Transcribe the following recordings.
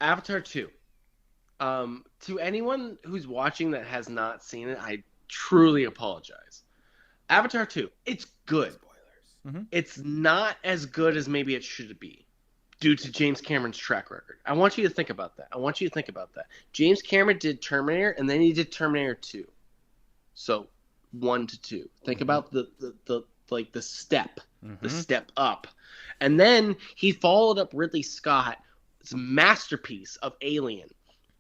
Avatar 2. To anyone who's watching that has not seen it, I truly apologize. Avatar 2, it's good. Mm-hmm. It's not as good as maybe it should be due to James Cameron's track record. I want you to think about that. James Cameron did Terminator, and then he did Terminator 2. So 1 to 2. Think about the like the step up. And then he followed up Ridley Scott's masterpiece of Alien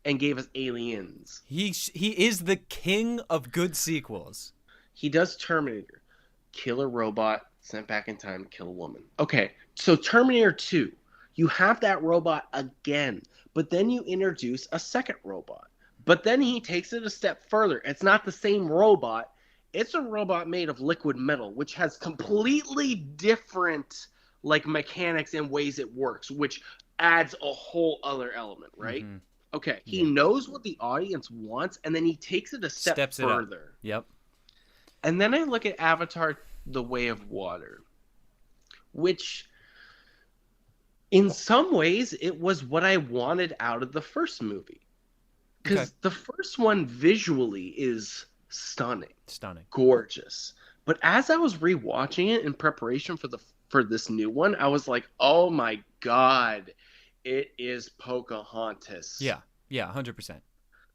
and gave us Aliens. He is the king of good sequels. He does Terminator. Kill a robot, sent back in time to kill a woman. Okay, so Terminator 2, you have that robot again, but then you introduce a second robot. But then he takes it a step further. It's not the same robot. It's a robot made of liquid metal, which has completely different like mechanics and ways it works, which adds a whole other element, right? Mm-hmm. Okay, he knows what the audience wants, and then he takes it a step further. Yep. And then I look at Avatar: The Way of Water, which in some ways it was what I wanted out of the first movie. Because the first one visually is stunning. Gorgeous. But as I was rewatching it in preparation for this new one, I was like, oh my God, it is Pocahontas. Yeah, 100%.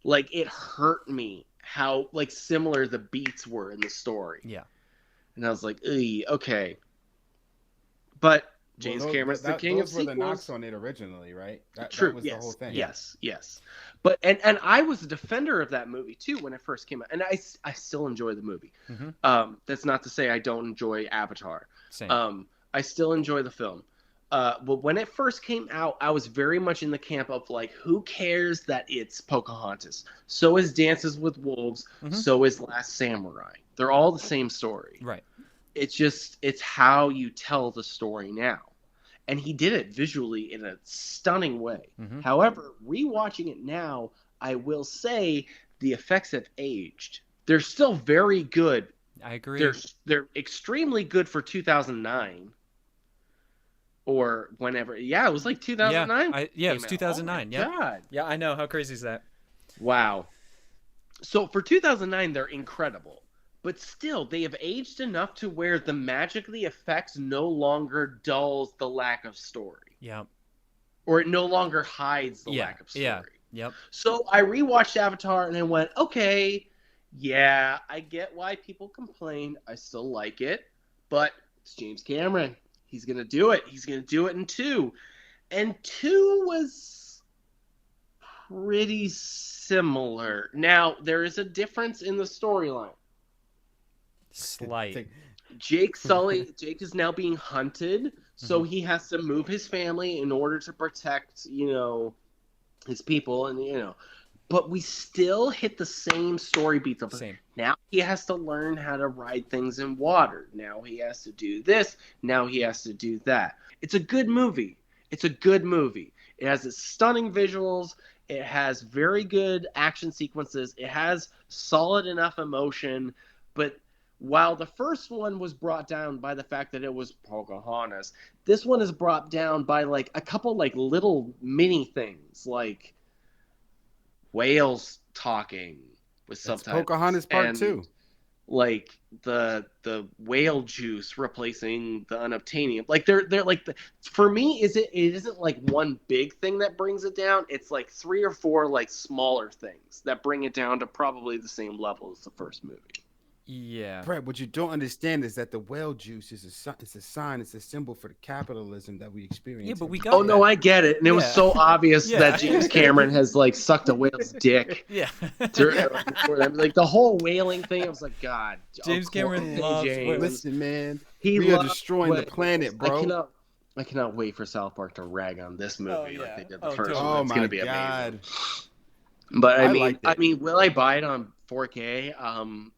Like, it hurt me how like similar the beats were in the story. Yeah. And I was like, okay. But James Cameron's the king of sequels. Those were the knocks on it originally, right? True. That was the whole thing. Yes. But and I was a defender of that movie too when it first came out, and I still enjoy the movie. Mm-hmm. That's not to say I don't enjoy Avatar. Same. I still enjoy the film. But when it first came out, I was very much in the camp of like, who cares that it's Pocahontas? So is Dances with Wolves. Mm-hmm. So is Last Samurai. They're all the same story. Right. It's how you tell the story now. And he did it visually in a stunning way. Mm-hmm. However, rewatching it now, I will say the effects have aged. They're still very good. I agree. They're extremely good for 2009 or whenever. Yeah, it was like 2009. Yeah, it was 2009. Oh my God. Yeah, I know. How crazy is that? Wow. So for 2009, they're incredible. But still, they have aged enough to where the magic of the effects no longer dulls the lack of story. Yeah. Or it no longer hides the lack of story. Yeah. Yep. So I rewatched Avatar and I went, okay, yeah, I get why people complain. I still like it. But it's James Cameron. He's going to do it. He's going to do it in 2. And 2 was pretty similar. Now, there is a difference in the storyline. Slight. Jake is now being hunted, so he has to move his family in order to protect, his people, and but we still hit the same story beats of Same. Now he has to learn how to ride things in water. Now he has to do this. Now he has to do that. It's a good movie. It has its stunning visuals. It has very good action sequences. It has solid enough emotion, but while the first one was brought down by the fact that it was Pocahontas, this one is brought down by like a couple like little mini things, like whales talking with subtitles. Pocahontas Part 2. Like the whale juice replacing the unobtainium. Like they're like for me it isn't like one big thing that brings it down. It's like 3 or 4 like smaller things that bring it down to probably the same level as the first movie. Yeah. Brett, what you don't understand is that the whale juice is a sign, it's a symbol for the capitalism that we experience. Yeah, but we got Oh, no, I get it. And it was so obvious Yeah. that James Cameron has, like, sucked a whale's dick. Yeah. Before that. Like, the whole whaling thing, I was like, God. James Cameron loves whales. Listen, man, we are destroying the planet, bro. I cannot wait for South Park to rag on this movie like they did the first totally. one. It's going to be God. amazing. But I mean, will I buy it on 4K?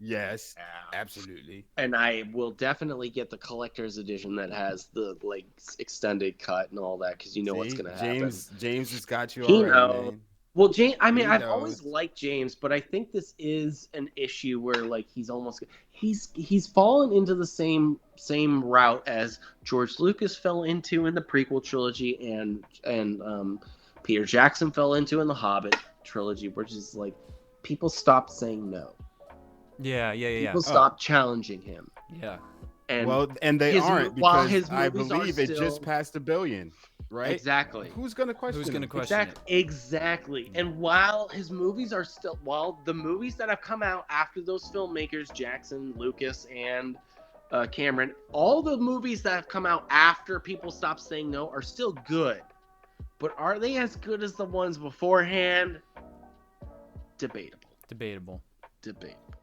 Yes, absolutely. And I will definitely get the collector's edition that has the like extended cut and all that because what's going to happen. James has got you. He already, knows. man. Well, James. I mean, He I've knows. always liked James, but I think this is an issue where like he's fallen into the same route as George Lucas fell into in the prequel trilogy and Peter Jackson fell into in the Hobbit trilogy, which is like people stopped saying no. Yeah. People stopped challenging him. Yeah. And and they aren't, while because his I movies believe are it still just passed $1 billion, right? exactly. Who's gonna question? Who's gonna him? question it? Exactly. And while his movies are still, while the movies that have come out after those filmmakers, Jackson, Lucas, and Cameron, all the movies that have come out after people stop saying no are still good. But are they as good as the ones beforehand? Debatable. Debatable. Debatable.